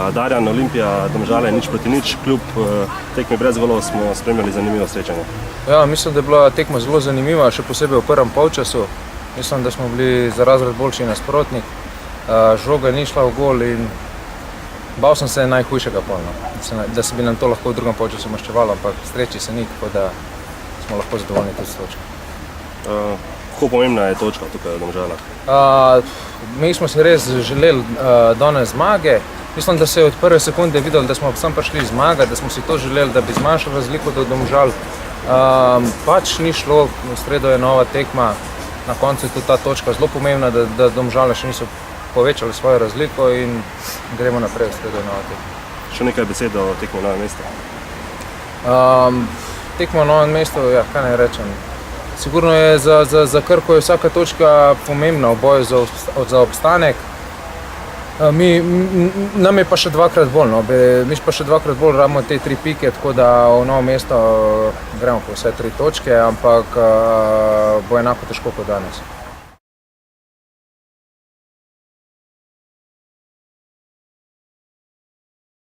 Darjan, Olimpija, Domžale, 0-0, kljub tekmi brez golov smo spremljali zanimivo srečanje. Ja, mislim, da je bila tekma zelo zanimiva, še posebej v prvem polčasu. Mislim, da smo bili za razred boljši nasprotnik. Žoga ni šla v gol in bal sem se najhujšega polno, da se bi nam to lahko v drugem polčasu maščevalo, ampak sreči se ni, tako da smo lahko zadovoljni tudi s točko. Kako pomembna je točka tukaj v Domžalah? Mi smo si res želeli danes zmage. Mislim, da se je od prve sekunde videli, da smo sam prišli zmagati, da smo si to želeli, da bi zmanjšali razliko do Domžal. Pač ni šlo, v sredo je nova tekma, na koncu je tudi ta točka zelo pomembna, da Domžale še niso povečali svojo razliko in gremo naprej, v sredo je nova tekma. Še nekaj besed o tekmi v Novem mestu? Tekmo v Novem mestu, ja, kaj naj rečem. Sigurno je za Krko je vsaka točka pomembna v boju za obstanek. Nam je pa še dvakrat bolj, mi pa še dvakrat bolj rabimo te 3 pike, tako da v Novo mesto gremo po vse 3 točke, ampak bo enako težko kot danes.